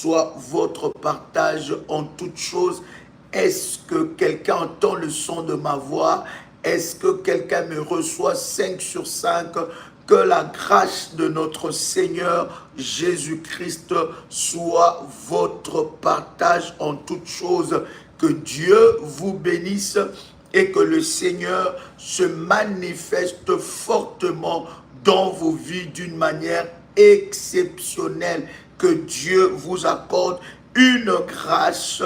soit votre partage en toutes choses. Est-ce que quelqu'un entend le son de ma voix? Est-ce que quelqu'un me reçoit 5 sur 5? Que la grâce de notre Seigneur Jésus-Christ soit votre partage en toutes choses. Que Dieu vous bénisse et que le Seigneur se manifeste fortement dans vos vies d'une manière exceptionnelle. Que Dieu vous accorde une grâce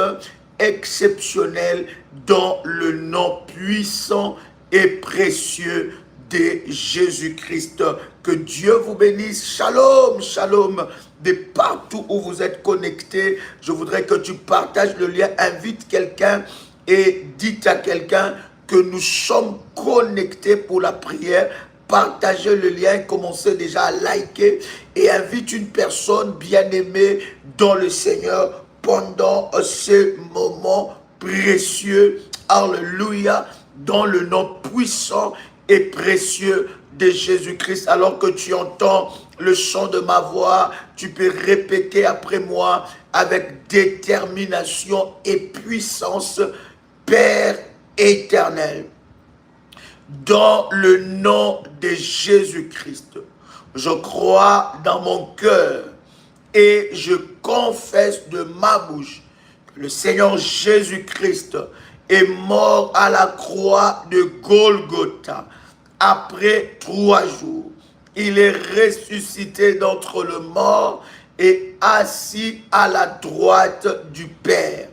exceptionnelle dans le nom puissant et précieux de Jésus-Christ. Que Dieu vous bénisse. Shalom, shalom. De partout où vous êtes connectés, je voudrais que tu partages le lien. Invite quelqu'un et dites à quelqu'un que nous sommes connectés pour la prière. Partagez le lien, commencez déjà à liker et invite une personne bien-aimée dans le Seigneur pendant ce moment précieux. Alléluia, dans le nom puissant et précieux de Jésus-Christ. Alors que tu entends le son de ma voix, tu peux répéter après moi avec détermination et puissance. Père éternel, dans le nom de Jésus-Christ, je crois dans mon cœur et je confesse de ma bouche que le Seigneur Jésus-Christ est mort à la croix de Golgotha. Après 3 jours, il est ressuscité d'entre les morts et assis à la droite du Père.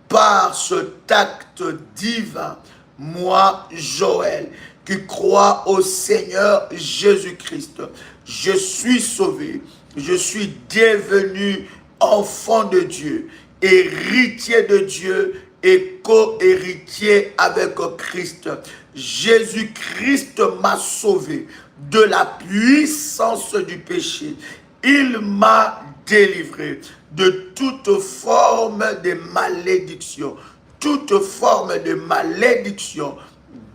Par cet acte divin, moi, Joël, qui crois au Seigneur Jésus-Christ, je suis sauvé, je suis devenu enfant de Dieu, héritier de Dieu et co-héritier avec Christ. Jésus-Christ m'a sauvé de la puissance du péché. Il m'a délivré de toute forme de malédiction. Toute forme de malédiction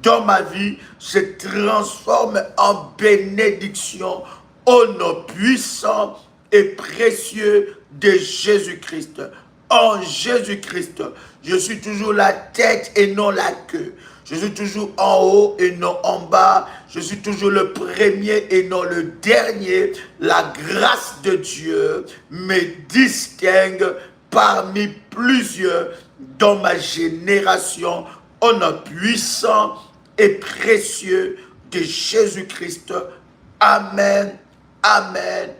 dans ma vie se transforme en bénédiction au nom puissant et précieux de Jésus-Christ. En Jésus-Christ, je suis toujours la tête et non la queue. Je suis toujours en haut et non en bas. Je suis toujours le premier et non le dernier. La grâce de Dieu me distingue parmi plusieurs dans ma génération au nom puissant et précieux de Jésus-Christ. Amen, amen,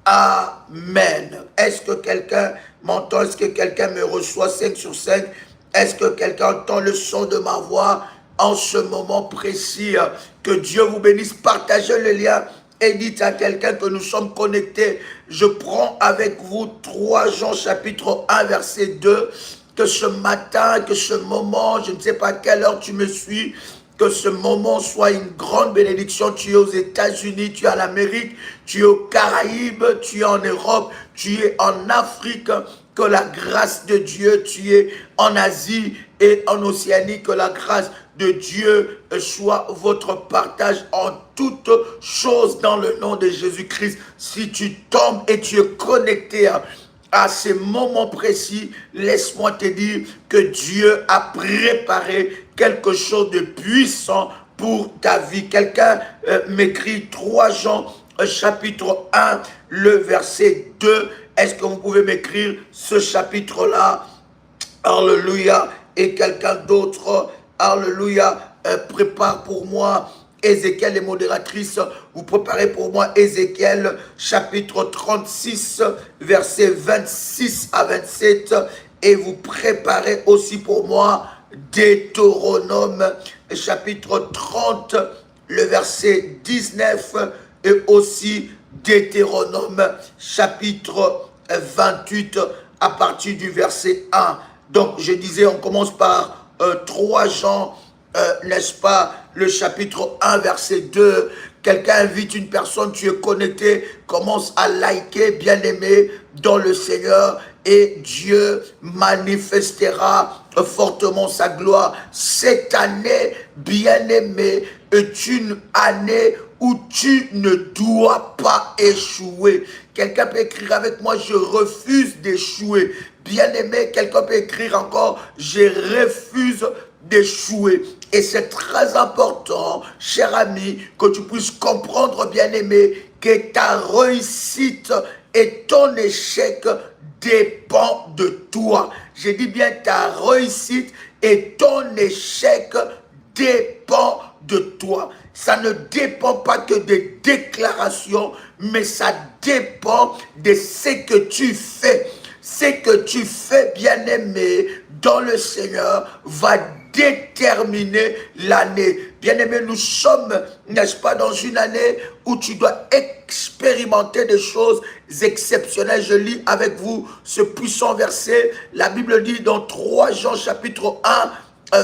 amen. Est-ce que quelqu'un m'entend? Est-ce que quelqu'un me reçoit 5 sur 5? Est-ce que quelqu'un entend le son de ma voix en ce moment précis? Que Dieu vous bénisse. Partagez le lien et dites à quelqu'un que nous sommes connectés. Je prends avec vous 3 Jean chapitre 1 verset 2. Que ce matin, que ce moment, je ne sais pas à quelle heure tu me suis, que ce moment soit une grande bénédiction. Tu es aux États-Unis, tu es en Amérique, tu es aux Caraïbes, tu es en Europe, tu es en Afrique. Que la grâce de Dieu, tu es en Asie et en Océanie, que la grâce de Dieu soit votre partage en toutes choses dans le nom de Jésus-Christ. Si tu tombes et tu es connecté à ces moments précis, laisse-moi te dire que Dieu a préparé quelque chose de puissant pour ta vie. Quelqu'un m'écrit 3 Jean chapitre 1, le verset 2. Est-ce que vous pouvez m'écrire ce chapitre-là? Alléluia. Et quelqu'un d'autre, alléluia, prépare pour moi Ézéchiel, les modératrices, vous préparez pour moi Ézéchiel chapitre 36, versets 26 à 27. Et vous préparez aussi pour moi Deutéronome chapitre 30, le verset 19. Et aussi Deutéronome chapitre 28 à partir du verset 1. Donc je disais, on commence par 3 Jean, n'est-ce pas, le chapitre 1 verset 2. Quelqu'un invite une personne, tu es connecté, commence à liker, bien-aimé dans le Seigneur, et Dieu manifestera fortement sa gloire. Cette année, bien-aimé, est une année où tu ne dois pas échouer. Quelqu'un peut écrire avec moi, je refuse d'échouer. Bien-aimé, quelqu'un peut écrire encore, je refuse d'échouer. Et c'est très important, cher ami, que tu puisses comprendre, bien-aimé, que ta réussite et ton échec dépend de toi. Je dis bien ta réussite et ton échec dépend de toi. Ça ne dépend pas que des déclarations, mais ça dépend de ce que tu fais. Ce que tu fais, bien-aimé, dans le Seigneur, va déterminer l'année. Bien-aimé, nous sommes, n'est-ce pas, dans une année où tu dois expérimenter des choses exceptionnelles. Je lis avec vous ce puissant verset. La Bible dit dans 3 Jean chapitre 1,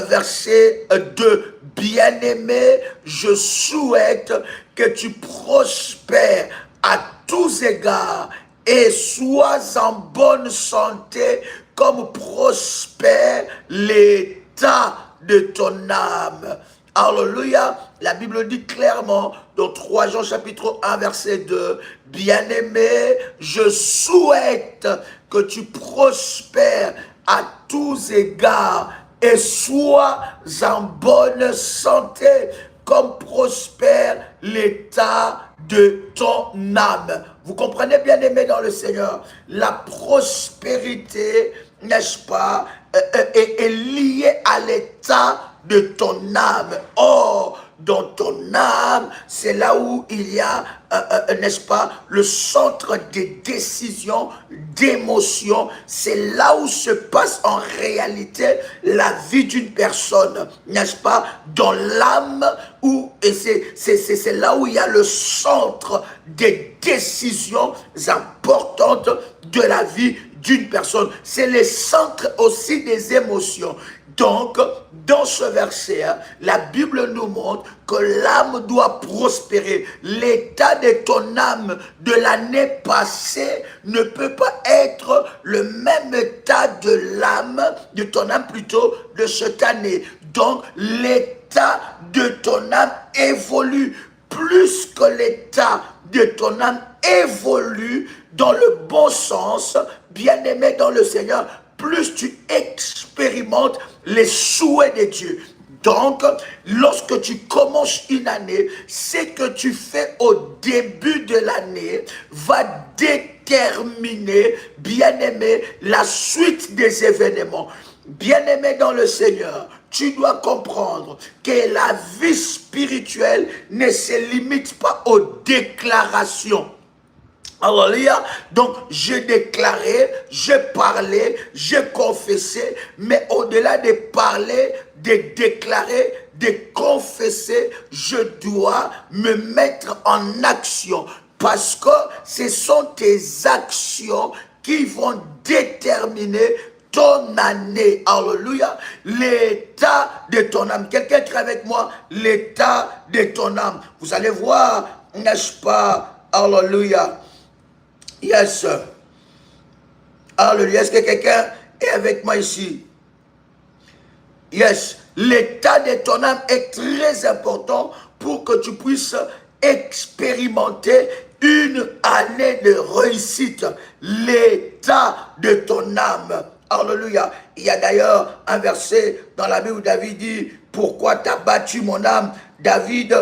verset 2. Bien-aimé, je souhaite que tu prospères à tous égards et sois en bonne santé comme prospère l'état de ton âme. Alléluia. La Bible dit clairement dans 3 Jean chapitre 1 verset 2, bien-aimé, je souhaite que tu prospères à tous égards et sois en bonne santé comme prospère l'état de ton âme. Vous comprenez, bien aimé dans le Seigneur, la prospérité, n'est-ce pas, est liée à l'état de ton âme. Or, dans ton âme, c'est là où il y a, n'est-ce pas, le centre des décisions, d'émotions. C'est là où se passe en réalité la vie d'une personne, n'est-ce pas, dans l'âme, et c'est là où il y a le centre des décisions importantes de la vie d'une personne. C'est le centre aussi des émotions. Donc, dans ce verset, la Bible nous montre que l'âme doit prospérer. L'état de ton âme de l'année passée ne peut pas être le même état de l'âme, de ton âme plutôt, de cette année. Donc, l'état de ton âme évolue. Plus que l'état de ton âme évolue dans le bon sens, bien-aimé dans le Seigneur, plus tu expérimentes les souhaits de Dieu. Donc, lorsque tu commences une année, ce que tu fais au début de l'année va déterminer, bien-aimé, la suite des événements. Bien-aimé dans le Seigneur, tu dois comprendre que la vie spirituelle ne se limite pas aux déclarations. Alléluia. Donc, je déclarais, je parlais, je confessais, mais au-delà de parler, de déclarer, de confesser, je dois me mettre en action. Parce que ce sont tes actions qui vont déterminer ton année. Alléluia. L'état de ton âme. Quelqu'un qui est avec moi, l'état de ton âme. Vous allez voir, n'est-ce pas? Alléluia. Yes. Alléluia. Est-ce que quelqu'un est avec moi ici? Yes. L'état de ton âme est très important pour que tu puisses expérimenter une année de réussite. L'état de ton âme. Alléluia. Il y a d'ailleurs un verset dans la Bible où David dit, pourquoi t'as battu mon âme? David,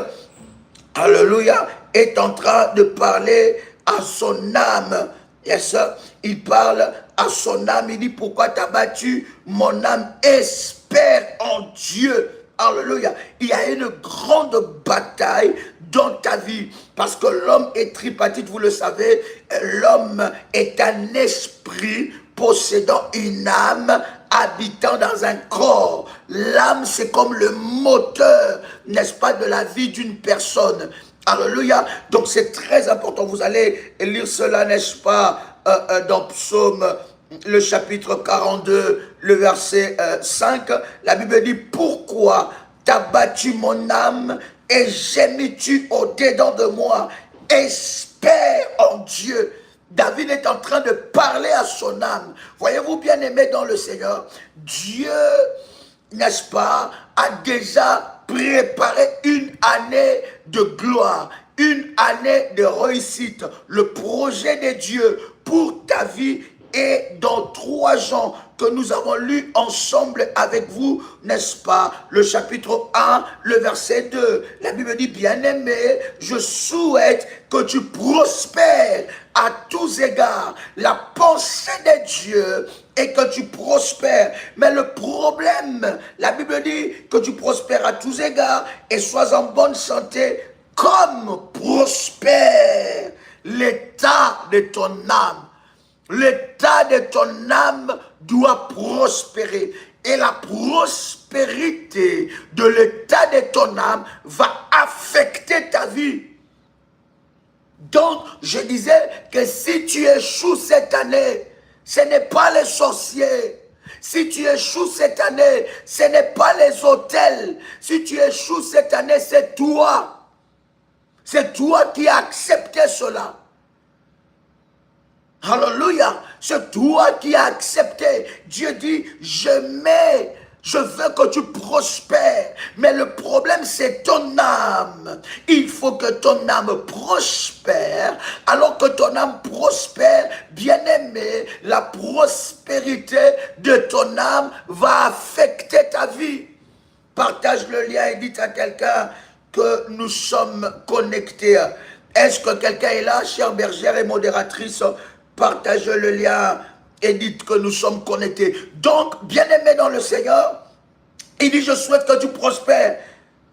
alléluia, est en train de parler à son âme. Yes, il parle à son âme, il dit, pourquoi t'as battu mon âme? Espère en Dieu. Alléluia. Il y a une grande bataille dans ta vie. Parce que l'homme est tripartite, vous le savez. L'homme est un esprit possédant une âme, habitant dans un corps. L'âme, c'est comme le moteur, n'est-ce pas, de la vie d'une personne. Alléluia. Donc c'est très important. Vous allez lire cela, n'est-ce pas, dans Psaume, le chapitre 42, le verset 5. La Bible dit, pourquoi t'as battu mon âme et gémis-tu au-dedans de moi? Espère en Dieu. David est en train de parler à son âme. Voyez-vous, bien aimé dans le Seigneur, Dieu, n'est-ce pas, a déjà préparé une année de gloire, une année de réussite. Le projet de Dieu pour ta vie est dans 3 ans que nous avons lu ensemble avec vous, n'est-ce pas? Le chapitre 1, le verset 2. La Bible dit, bien-aimé, je souhaite que tu prospères à tous égards. La pensée de Dieu est que tu prospères. Mais le problème, la Bible dit que tu prospères à tous égards et sois en bonne santé comme prospère l'état de ton âme. L'état de ton âme doit prospérer. Et la prospérité de l'état de ton âme va affecter ta vie. Donc, je disais que si tu échoues cette année, ce n'est pas les sorciers. Si tu échoues cette année, ce n'est pas les hôtels. Si tu échoues cette année, c'est toi. C'est toi qui as accepté cela. Alléluia. C'est toi qui as accepté. Dieu dit, je veux que tu prospères. Mais le problème, c'est ton âme. Il faut que ton âme prospère. Alors que ton âme prospère, bien-aimé, la prospérité de ton âme va affecter ta vie. Partage le lien et dites à quelqu'un que nous sommes connectés. Est-ce que quelqu'un est là, chère bergère et modératrice? Partagez le lien et dites que nous sommes connectés. Donc, bien-aimé dans le Seigneur, il dit, je souhaite que tu prospères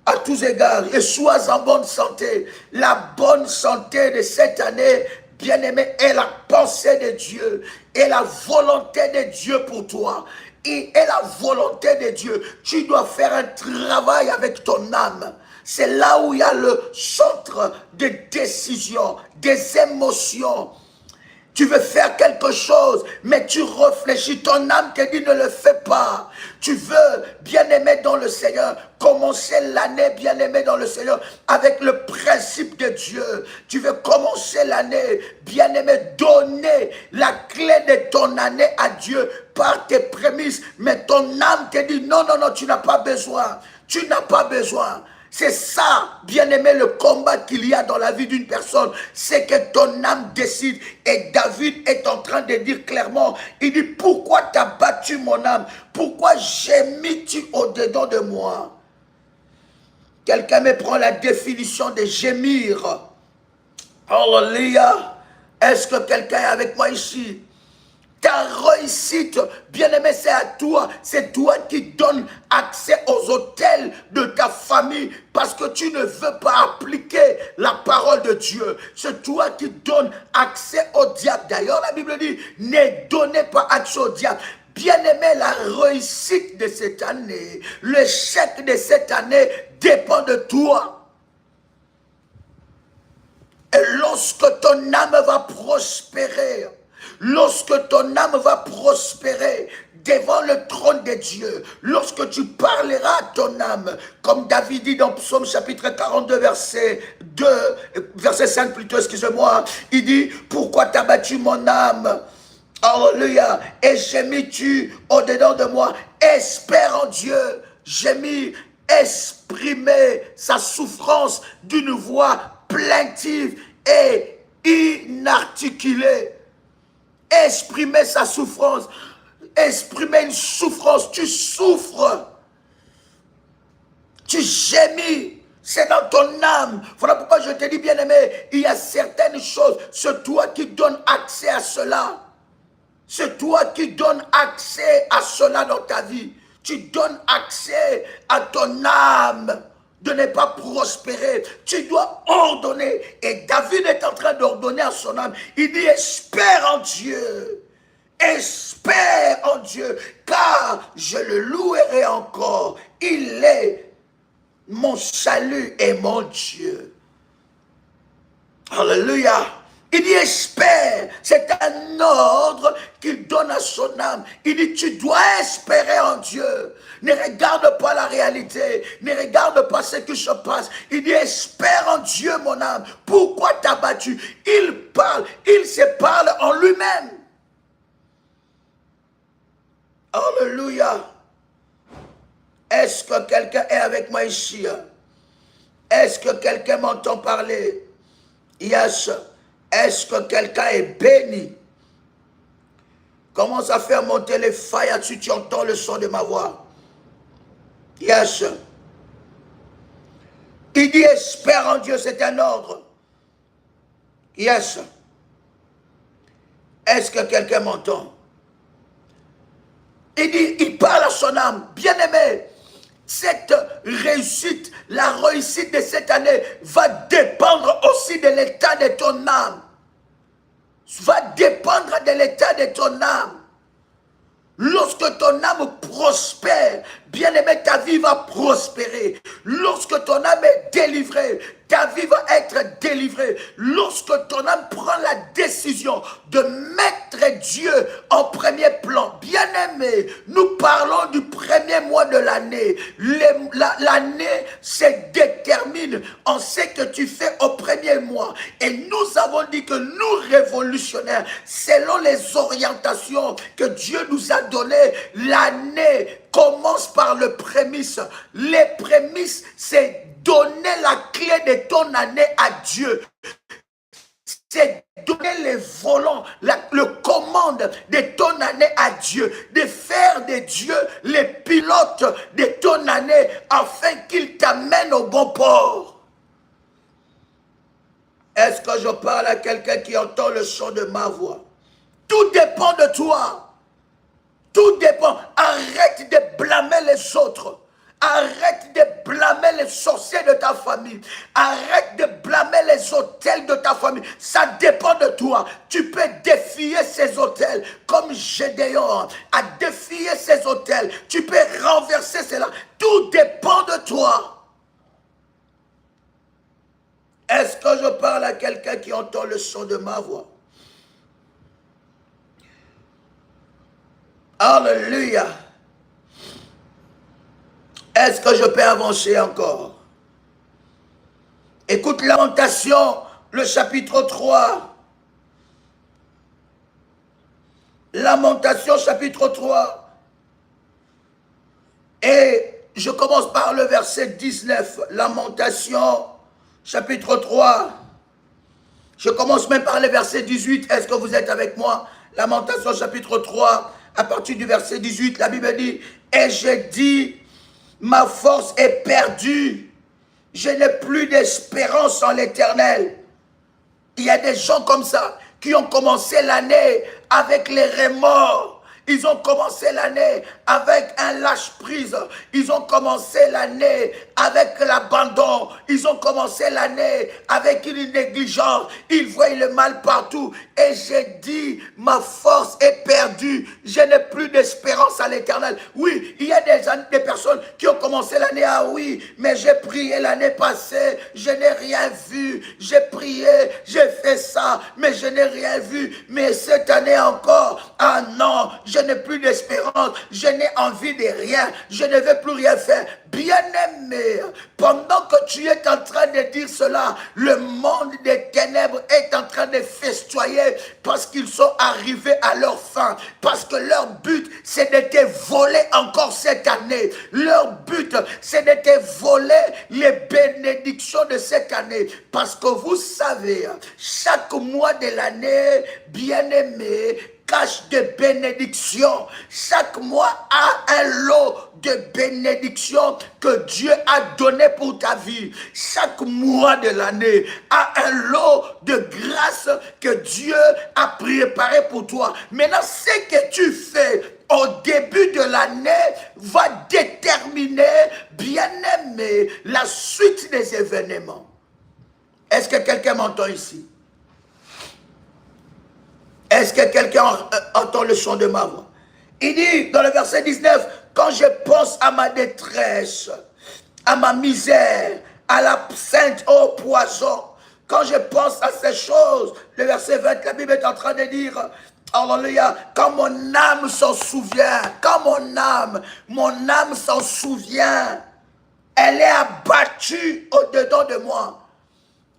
à tous égards et sois en bonne santé. La bonne santé de cette année, bien-aimé, est la pensée de Dieu et la volonté de Dieu pour toi. Et la volonté de Dieu. Tu dois faire un travail avec ton âme. C'est là où il y a le centre de décision, des émotions. Tu veux faire quelque chose, mais tu réfléchis, ton âme te dit ne le fais pas. Tu veux, bien-aimé dans le Seigneur, commencer l'année, bien-aimé dans le Seigneur, avec le principe de Dieu. Tu veux commencer l'année, bien-aimé, donner la clé de ton année à Dieu par tes prémices. Mais ton âme te dit non, non, non, tu n'as pas besoin. Tu n'as pas besoin. C'est ça, bien-aimé, le combat qu'il y a dans la vie d'une personne. C'est que ton âme décide. Et David est en train de dire clairement, il dit, pourquoi t'as battu mon âme? Pourquoi gémis-tu au-dedans de moi? Quelqu'un me prend la définition de gémir. Alléluia. Est-ce que quelqu'un est avec moi ici? Ta réussite, bien-aimé, c'est à toi. C'est toi qui donnes accès aux hôtels de ta famille parce que tu ne veux pas appliquer la parole de Dieu. C'est toi qui donnes accès au diable. D'ailleurs, la Bible dit, ne donnez pas accès au diable. Bien-aimé, la réussite de cette année, l'échec de cette année dépend de toi. Et lorsque ton âme va prospérer, lorsque ton âme va prospérer devant le trône de Dieu, lorsque tu parleras à ton âme, comme David dit dans Psaume chapitre 42, verset 2, verset 5 plutôt, excusez-moi, il dit, pourquoi t'as battu mon âme? Alléluia. Et gémis-tu au-dedans de moi? Espère en Dieu. Gémis, exprimer sa souffrance d'une voix plaintive et inarticulée. Exprimer sa souffrance. Exprimer une souffrance. Tu souffres. Tu gémis. C'est dans ton âme. Voilà pourquoi je te dis, bien-aimé, il y a certaines choses. C'est toi qui donnes accès à cela. C'est toi qui donnes accès à cela dans ta vie. Tu donnes accès à ton âme de ne pas prospérer. Tu dois ordonner. Et David est en train d'ordonner à son âme. Il dit, espère en Dieu. Espère en Dieu. Car je le louerai encore. Il est mon salut et mon Dieu. Alléluia. Il dit espère, c'est un ordre qu'il donne à son âme. Il dit tu dois espérer en Dieu. Ne regarde pas la réalité, ne regarde pas ce qui se passe. Il dit espère en Dieu mon âme. Pourquoi t'as battu? Il parle, il se parle en lui-même. Alléluia. Est-ce que quelqu'un est avec moi ici? Est-ce que quelqu'un m'entend parler? Yes. Est-ce que quelqu'un est béni? Commence à faire monter les failles, si tu entends le son de ma voix. Yes. Il dit espère en Dieu, c'est un ordre. Yes. Est-ce que quelqu'un m'entend? Il dit, il parle à son âme. Bien-aimé, cette réussite, la réussite de cette année va dépendre aussi de l'état de ton âme. Va dépendre de l'état de ton âme. Lorsque ton âme prospère, bien-aimé, ta vie va prospérer. Lorsque ton âme est délivrée, ta vie va être délivrée. Lorsque ton âme prend la décision de mettre Dieu en premier plan, bien-aimé, nous parlons du premier mois de l'année. L'année se détermine en ce que tu fais au premier mois. Et nous avons dit que nous, révolutionnaires, selon les orientations que Dieu nous a données, l'année commence par le prémisse. Les prémices, c'est donner la clé de ton année à Dieu. C'est donner les volants, le commande de ton année à Dieu. De faire de Dieu les pilotes de ton année afin qu'il t'amène au bon port. Est-ce que je parle à quelqu'un qui entend le son de ma voix? Tout dépend de toi. Tout dépend. Arrête de blâmer les autres. Arrête de blâmer les sorciers de ta famille. Arrête de blâmer les autels de ta famille. Ça dépend de toi. Tu peux défier ces autels comme Gédéon a défié ces autels. Tu peux renverser cela. Tout dépend de toi. Est-ce que je parle à quelqu'un qui entend le son de ma voix? Alléluia. Est-ce que je peux avancer encore? Écoute Lamentation, le chapitre 3. Lamentation, chapitre 3. Et je commence par le verset 19. Lamentation, chapitre 3. Je commence même par le verset 18. Est-ce que vous êtes avec moi? Lamentation, chapitre 3. À partir du verset 18, la Bible dit, « Et j'ai dit, ma force est perdue. Je n'ai plus d'espérance en l'Éternel. » Il y a des gens comme ça qui ont commencé l'année avec les remords. Ils ont commencé l'année avec un lâche-prise. Ils ont commencé l'année avec l'abandon. Ils ont commencé l'année avec une négligence. Ils voient le mal partout. Et j'ai dit, ma force est perdue. Je n'ai plus d'espérance à l'Éternel. Oui, il y a des personnes qui ont commencé l'année. Ah oui, mais j'ai prié l'année passée. Je n'ai rien vu. J'ai prié, j'ai fait ça, mais je n'ai rien vu. Mais cette année encore, ah non, je n'ai plus d'espérance, je n'ai envie de rien, je ne veux plus rien faire. Bien-aimé, pendant que tu es en train de dire cela, le monde des ténèbres est en train de festoyer parce qu'ils sont arrivés à leur fin. Parce que leur but, c'est de te voler encore cette année. Leur but, c'est de te voler les bénédictions de cette année. Parce que vous savez, chaque mois de l'année, bien-aimé, cache de bénédictions. Chaque mois a un lot de bénédictions que Dieu a donné pour ta vie. Chaque mois de l'année a un lot de grâce que Dieu a préparé pour toi. Maintenant, ce que tu fais au début de l'année va déterminer, bien-aimé, la suite des événements. Est-ce que quelqu'un m'entend ici? Est-ce que quelqu'un entend le son de ma voix? Il dit dans le verset 19, quand je pense à ma détresse, à ma misère, à l'absinthe, au poison, quand je pense à ces choses, le verset 20, la Bible est en train de dire, alléluia, quand mon âme s'en souvient, quand mon âme s'en souvient, elle est abattue au-dedans de moi.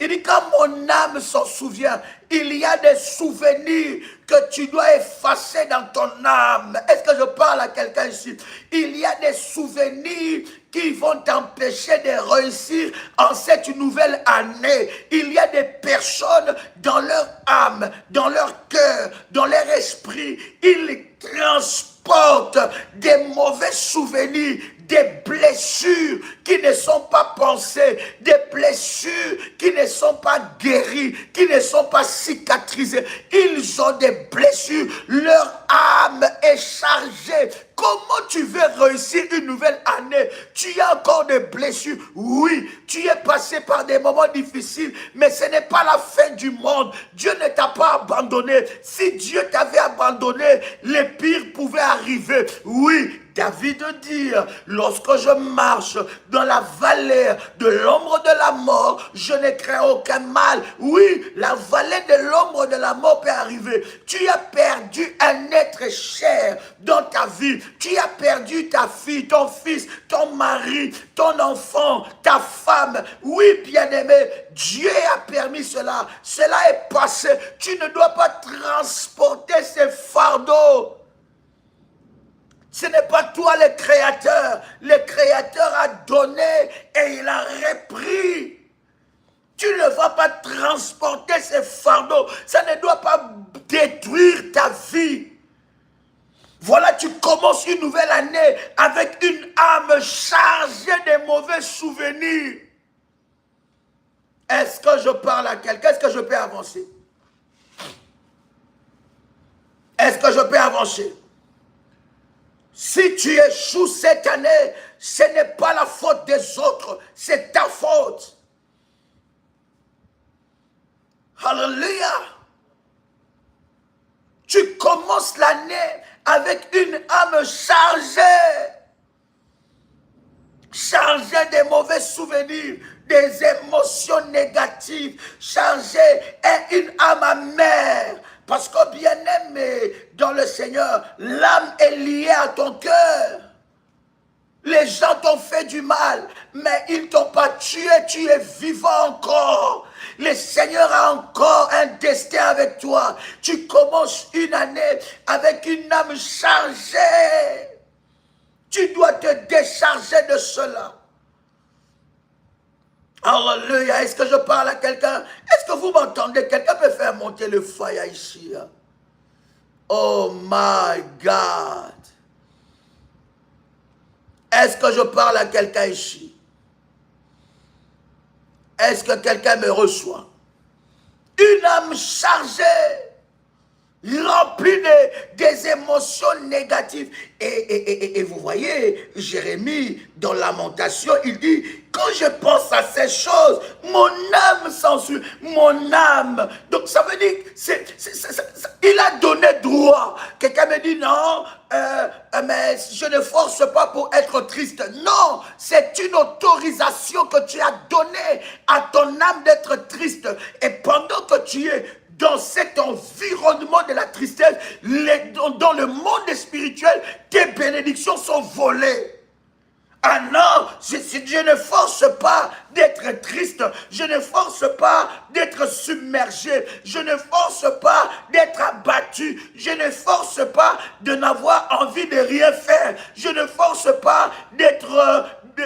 Il dit, quand mon âme s'en souvient, il y a des souvenirs que tu dois effacer dans ton âme. Est-ce que je parle à quelqu'un ici? Il y a des souvenirs qui vont t'empêcher de réussir en cette nouvelle année. Il y a des personnes dans leur âme, dans leur cœur, dans leur esprit, ils transportent des mauvais souvenirs, des blessures qui ne sont pas pensées, des blessures qui ne sont pas guéries, qui ne sont pas cicatrisées. Ils ont des blessures, leur âme est chargée. Comment tu veux réussir une nouvelle année? Tu as encore des blessures. Oui, tu es passé par des moments difficiles, mais ce n'est pas la fin du monde. Dieu ne t'a pas abandonné. Si Dieu t'avait abandonné, le pire pouvait arriver. Oui, David dit, lorsque je marche dans la vallée de l'ombre de la mort, je ne crains aucun mal. Oui, la vallée de l'ombre de la mort peut arriver. Tu as perdu un être cher dans ta vie. Tu as perdu ta fille, ton fils, ton mari, ton enfant, ta femme. Oui, bien-aimé, Dieu a permis cela. Cela est passé. Tu ne dois pas transporter ces fardeaux. Ce n'est pas toi le créateur. Le créateur a donné et il a repris. Tu ne vas pas transporter ces fardeaux. Ça ne doit pas détruire ta vie. Voilà, tu commences une nouvelle année avec une âme chargée de mauvais souvenirs. Est-ce que je parle à quelqu'un? Est-ce que je peux avancer? Est-ce que je peux avancer? Si tu échoues cette année, ce n'est pas la faute des autres, c'est ta faute. Alléluia. Tu commences l'année avec une âme chargée. Chargée de mauvais souvenirs, des émotions négatives, chargée et une âme amère. Parce que bien-aimé dans le Seigneur, l'âme est liée à ton cœur. Les gens t'ont fait du mal, mais ils ne t'ont pas tué, tu es vivant encore. Le Seigneur a encore un destin avec toi. Tu commences une année avec une âme chargée. Tu dois te décharger de cela. Alléluia. Est-ce que je parle à quelqu'un? Est-ce que vous m'entendez? Quelqu'un peut faire monter le fire ici. Oh my God. Est-ce que je parle à quelqu'un ici? Est-ce que quelqu'un me reçoit? Une âme chargée, remplie des émotions négatives. Et vous voyez, Jérémie, dans Lamentation, il dit, quand je pense à ces choses, mon âme s'ensuit, mon âme. Donc ça veut dire, il a donné droit. Quelqu'un me dit, non, mais je ne force pas pour être triste. Non, c'est une autorisation que tu as donnée à ton âme d'être triste. Et pendant que tu es dans cet environnement de la tristesse, dans le monde spirituel, tes bénédictions sont volées. Ah non, je ne force pas d'être triste, je ne force pas d'être submergé, je ne force pas d'être abattu, je ne force pas de n'avoir envie de rien faire, je ne force pas d'être...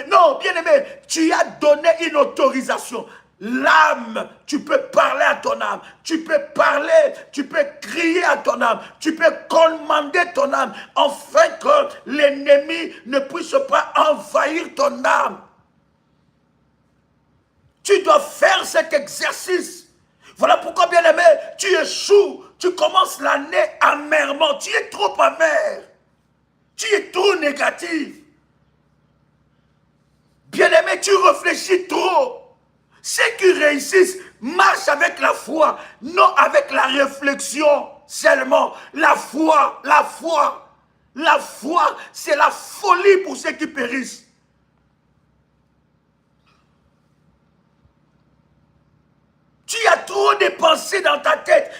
non, bien aimé, tu as donné une autorisation. L'âme, tu peux parler à ton âme, tu peux parler, tu peux crier à ton âme, tu peux commander ton âme, afin que l'ennemi ne puisse pas envahir ton âme. Tu dois faire cet exercice. Voilà pourquoi, bien aimé, tu échoues, tu commences l'année amèrement, tu es trop amer, tu es trop négatif. Bien aimé, tu réfléchis trop. Ceux qui réussissent marchent avec la foi, non avec la réflexion seulement. La foi, la foi, la foi, c'est la folie pour ceux qui périssent. Tu as trop de pensées dans ta tête.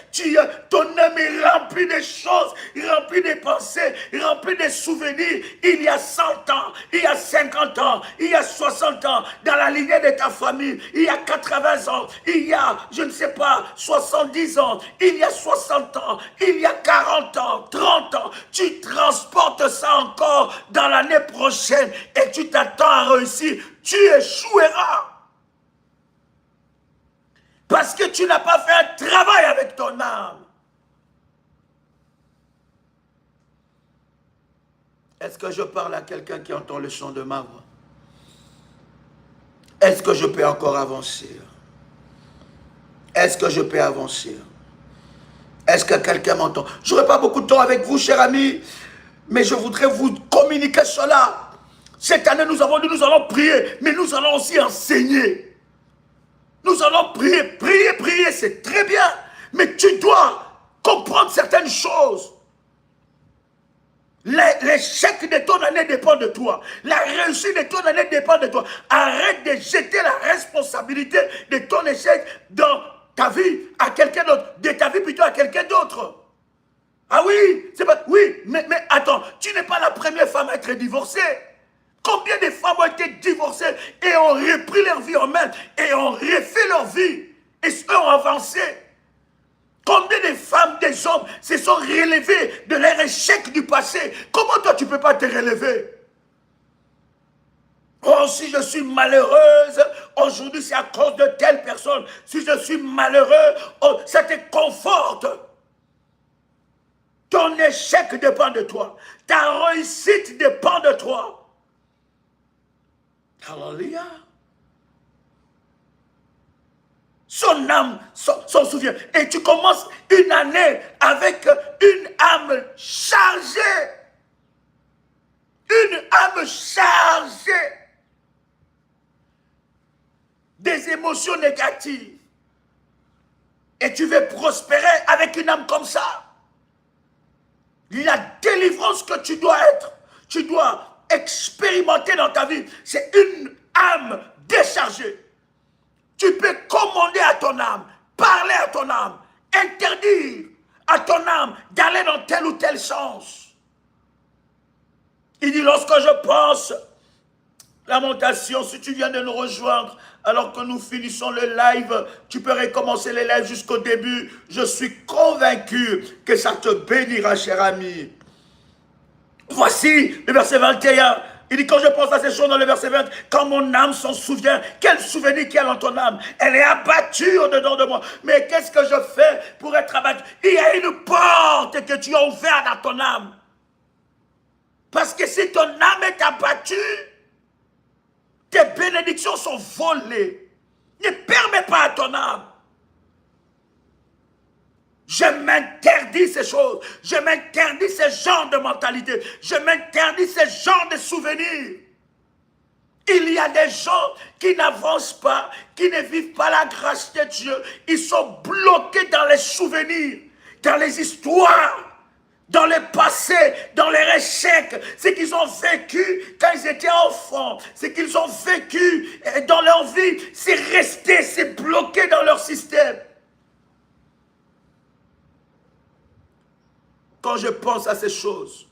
Ton âme est remplie de choses, remplie de pensées, remplie de souvenirs. Il y a 100 ans, il y a 50 ans, il y a 60 ans, dans la lignée de ta famille, il y a 80 ans, il y a, je ne sais pas, 70 ans, il y a 60 ans, il y a 40 ans, 30 ans. Tu transportes ça encore dans l'année prochaine et tu t'attends à réussir. Tu échoueras. Parce que tu n'as pas fait un travail avec ton âme. Est-ce que je parle à quelqu'un qui entend le son de ma voix? Est-ce que je peux encore avancer? Est-ce que je peux avancer? Est-ce que quelqu'un m'entend? Je n'aurai pas beaucoup de temps avec vous, cher ami, mais je voudrais vous communiquer cela. Cette année, nous avons dit, nous allons prier, mais nous allons aussi enseigner. Nous allons prier, prier, c'est très bien. Mais tu dois comprendre certaines choses. L'échec de ton année dépend de toi. La réussite de ton année dépend de toi. Arrête de jeter la responsabilité de ton échec dans ta vie à quelqu'un d'autre. De ta vie plutôt à quelqu'un d'autre. Ah oui, c'est pas... Oui, mais attends, tu n'es pas la première femme à être divorcée. Combien de femmes ont été divorcées et ont repris leur vie en main et ont refait leur vie et ont avancé? Combien de femmes, des hommes se sont relevés de leur échec du passé? Comment toi tu ne peux pas te relever? Oh, si je suis malheureuse, aujourd'hui c'est à cause de telle personne. Si je suis malheureux, oh, ça te conforte. Ton échec dépend de toi. Ta réussite dépend de toi. Alléluia. Son âme s'en souvient. Et tu commences une année avec une âme chargée. Une âme chargée des émotions négatives. Et tu veux prospérer avec une âme comme ça. La délivrance que tu dois être, tu dois expérimenter dans ta vie, c'est une âme déchargée. Tu peux commander à ton âme, parler à ton âme, interdire à ton âme d'aller dans tel ou tel sens. Il dit, lorsque je pense, Lamentation, si tu viens de nous rejoindre, alors que nous finissons le live, tu peux recommencer le live jusqu'au début. Je suis convaincu que ça te bénira, cher ami. Voici le verset 21. Il dit, quand je pense à ces choses dans le verset 20, quand mon âme s'en souvient, quel souvenir qu'il y a dans ton âme? Elle est abattue au-dedans de moi. Mais qu'est-ce que je fais pour être abattu? Il y a une porte que tu as ouverte dans ton âme. Parce que si ton âme est abattue, tes bénédictions sont volées. Ne permets pas à ton âme. Je m'interdis ces choses. Je m'interdis ces genres de mentalité. Je m'interdis ces genres de souvenirs. Il y a des gens qui n'avancent pas, qui ne vivent pas la grâce de Dieu. Ils sont bloqués dans les souvenirs, dans les histoires, dans le passé, dans les échecs, ce qu'ils ont vécu quand ils étaient enfants, ce qu'ils ont vécu dans leur vie, c'est resté, c'est bloqué dans leur système. Quand je pense à ces choses,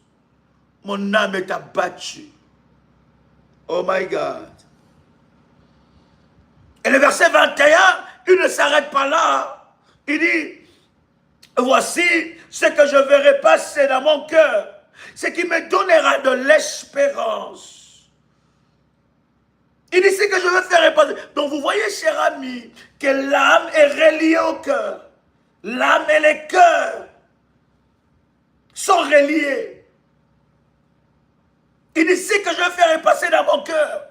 mon âme est abattue. Oh my God. Et le verset 21, il ne s'arrête pas là. Il dit, voici ce que je verrai passer dans mon cœur, ce qui me donnera de l'espérance. Il dit, ce que je veux faire passer. Donc vous voyez, cher ami, que l'âme est reliée au cœur. L'âme et le cœur sont reliés. Il dit, ce que je veux faire passer dans mon cœur,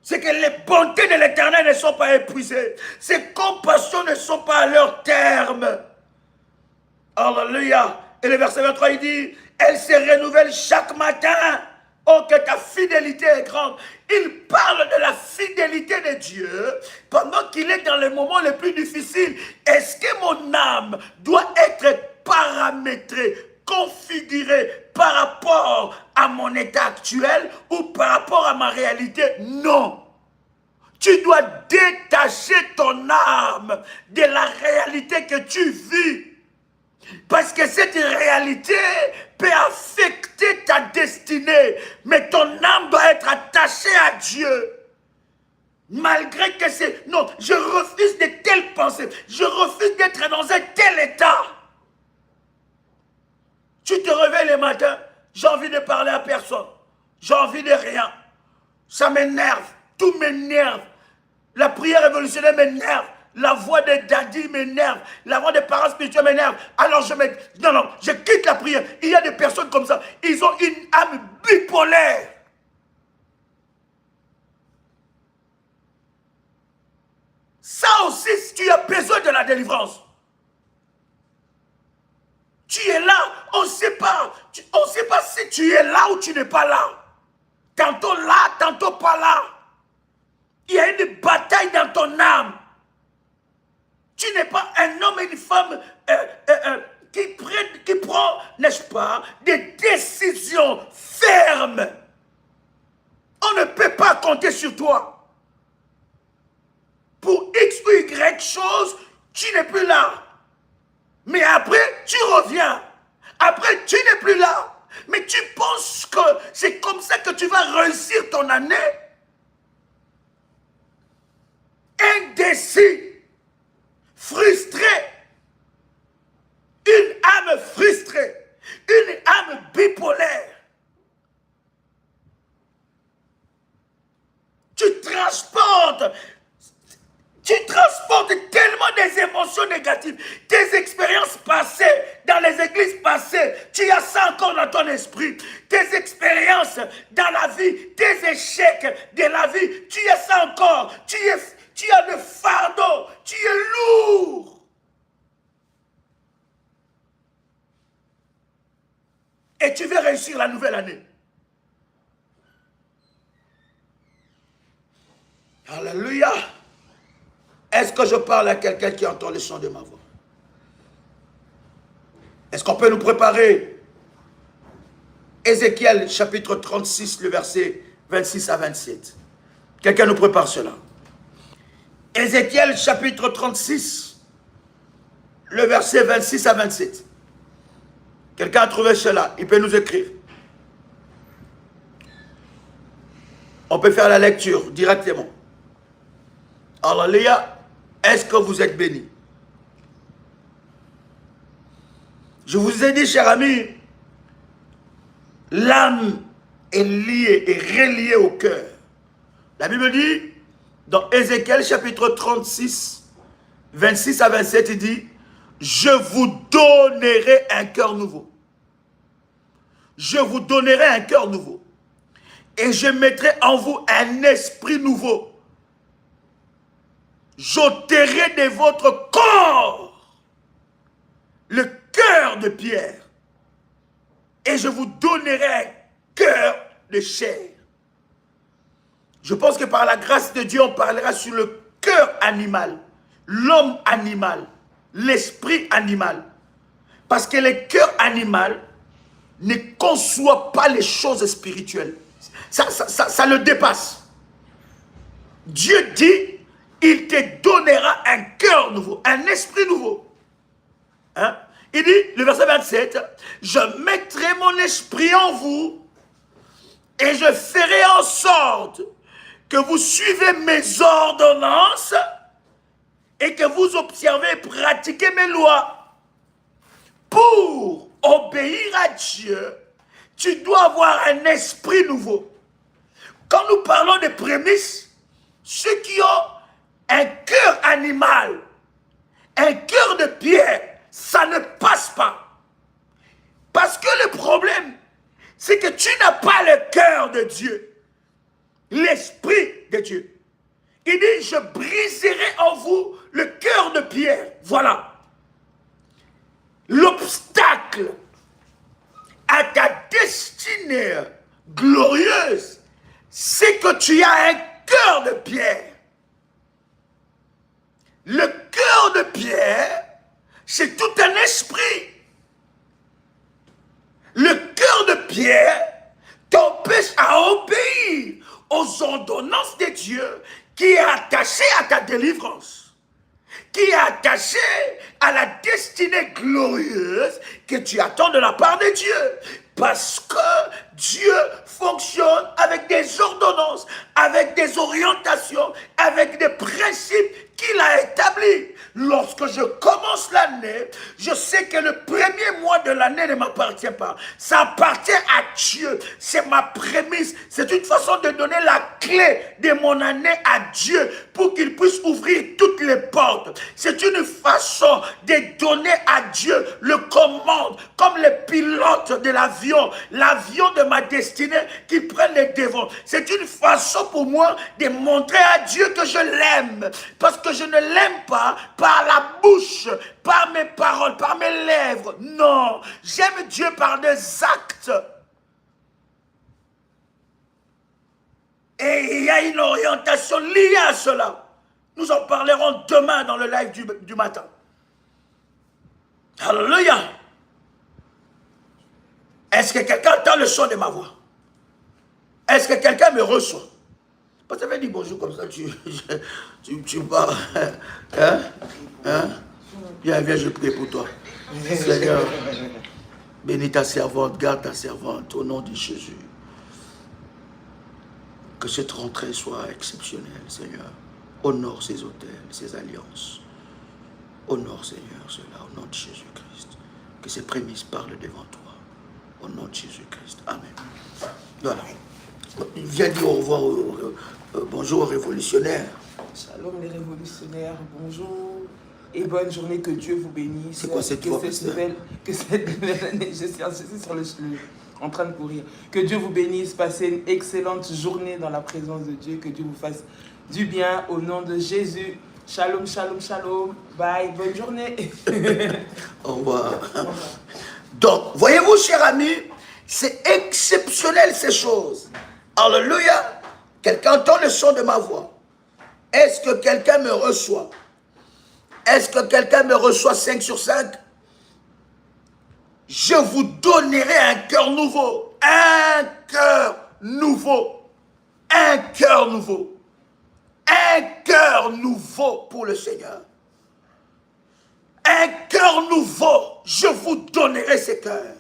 c'est que les bontés de l'Éternel ne sont pas épuisées. Ses compassions ne sont pas à leur terme. Alléluia. Et le verset 23, il dit, elle se renouvelle chaque matin. Oh, que ta fidélité est grande. Il parle de la fidélité de Dieu pendant qu'il est dans les moments les plus difficiles. Est-ce que mon âme doit être paramétrée, configurée par rapport à mon état actuel ou par rapport à ma réalité? Non. Tu dois détacher ton âme de la réalité que tu vis. Parce que cette réalité peut affecter ta destinée. Mais ton âme doit être attachée à Dieu. Malgré que c'est... Non, je refuse de telles pensées. Je refuse d'être dans un tel état. Tu te réveilles le matin, j'ai envie de parler à personne. J'ai envie de rien. Ça m'énerve. Tout m'énerve. La prière révolutionnaire m'énerve. La voix de Daddy m'énerve. La voix des parents spirituels m'énerve. Alors non, je quitte la prière. Il y a des personnes comme ça. Ils ont une âme bipolaire. Ça aussi, tu as besoin de la délivrance. Tu es là, on ne sait pas. On ne sait pas si tu es là ou tu n'es pas là. Tantôt là, tantôt pas là. Il y a une bataille dans ton âme. Tu n'es pas un homme et une femme qui prend, n'est-ce pas, des décisions fermes. On ne peut pas compter sur toi. Pour X ou Y chose, tu n'es plus là. Mais après, tu reviens. Après, tu n'es plus là. Mais tu penses que c'est comme ça que tu vas réussir ton année? Indécis. Frustré, une âme frustrée, une âme bipolaire. Tu transportes tellement des émotions négatives, tes expériences passées, dans les églises passées, tu as ça encore dans ton esprit, tes expériences dans la vie, tes échecs de la vie, tu as ça encore, tu as le fardeau, tu es lourd. Et tu veux réussir la nouvelle année. Alléluia. Est-ce que je parle à quelqu'un qui entend le son de ma voix? Est-ce qu'on peut nous préparer? Ézéchiel chapitre 36, le verset 26 à 27. Quelqu'un nous prépare cela. Ézéchiel chapitre 36, le verset 26 à 27. Quelqu'un a trouvé cela, il peut nous écrire. On peut faire la lecture directement. Alléluia. Est-ce que vous êtes bénis? Je vous ai dit, cher ami, l'âme est liée et reliée au cœur. La Bible dit, dans Ézéchiel chapitre 36, 26 à 27, il dit, je vous donnerai un cœur nouveau. Je vous donnerai un cœur nouveau. Et je mettrai en vous un esprit nouveau. J'ôterai de votre corps le cœur de pierre. Et je vous donnerai un cœur de chair. Je pense que par la grâce de Dieu, on parlera sur le cœur animal, l'homme animal, l'esprit animal. Parce que le cœur animal ne conçoit pas les choses spirituelles. Ça le dépasse. Dieu dit, il te donnera un cœur nouveau, un esprit nouveau. Hein? Il dit, le verset 27, je mettrai mon esprit en vous et je ferai en sorte que vous suivez mes ordonnances et que vous observez et pratiquez mes lois. Pour obéir à Dieu, tu dois avoir un esprit nouveau. Quand nous parlons de prémices, ceux qui ont un cœur animal, un cœur de pierre, ça ne passe pas. Parce que le problème, c'est que tu n'as pas le cœur de Dieu, l'esprit de Dieu. Il dit, je briserai en vous le cœur de pierre. Voilà. L'obstacle à ta destinée glorieuse, c'est que tu as un cœur de pierre. Le cœur de pierre, c'est tout un esprit. Le cœur de pierre t'empêche à obéir aux ordonnances de Dieu qui est attaché à ta délivrance, qui est attaché à la destinée glorieuse que tu attends de la part de Dieu. Parce que Dieu fonctionne avec des ordonnances, avec des orientations, avec des principes qu'il a établis. Lorsque je commence l'année, je sais que le premier mois de l'année ne m'appartient pas. Ça appartient à Dieu. C'est ma prémisse. C'est une façon de donner la clé de mon année à Dieu pour qu'il puisse ouvrir toutes les portes. C'est une façon de donner à Dieu le commande, comme les pilotes de l'avion de ma destinée qui prennent les devants. C'est une façon pour moi de montrer à Dieu que je l'aime. Parce que je ne l'aime pas par la bouche, par mes paroles, par mes lèvres. Non, j'aime Dieu par des actes. Et il y a une orientation liée à cela. Nous en parlerons demain dans le live du matin. Alléluia. Est-ce que quelqu'un entend le son de ma voix? Est-ce que quelqu'un me reçoit? Parce que ça veut dire bonjour comme ça, tu pars. Hein? Viens, je prie pour toi. Seigneur, bénis ta servante, garde ta servante au nom de Jésus. Que cette rentrée soit exceptionnelle, Seigneur. Honore ces hôtels, ces alliances. Honore, Seigneur, cela au nom de Jésus-Christ. Que ces prémices parlent devant toi. Au nom de Jésus-Christ. Amen. Voilà. Viens dire au revoir, bonjour aux révolutionnaires. Shalom les révolutionnaires, bonjour et bonne journée, que Dieu vous bénisse. C'est quoi cette voix, que cette nouvelle année, je suis sur en train de courir. Que Dieu vous bénisse, passez une excellente journée dans la présence de Dieu, que Dieu vous fasse du bien au nom de Jésus. Shalom, shalom, shalom. Bye, bonne journée. Au revoir. Donc, voyez-vous, chers amis, c'est exceptionnel ces choses. Alléluia. Quelqu'un entend le son de ma voix. Est-ce que quelqu'un me reçoit? Est-ce que quelqu'un me reçoit 5 sur 5? Je vous donnerai un cœur nouveau. Un cœur nouveau. Un cœur nouveau. Un cœur nouveau pour le Seigneur. Un cœur nouveau. Je vous donnerai ce cœur.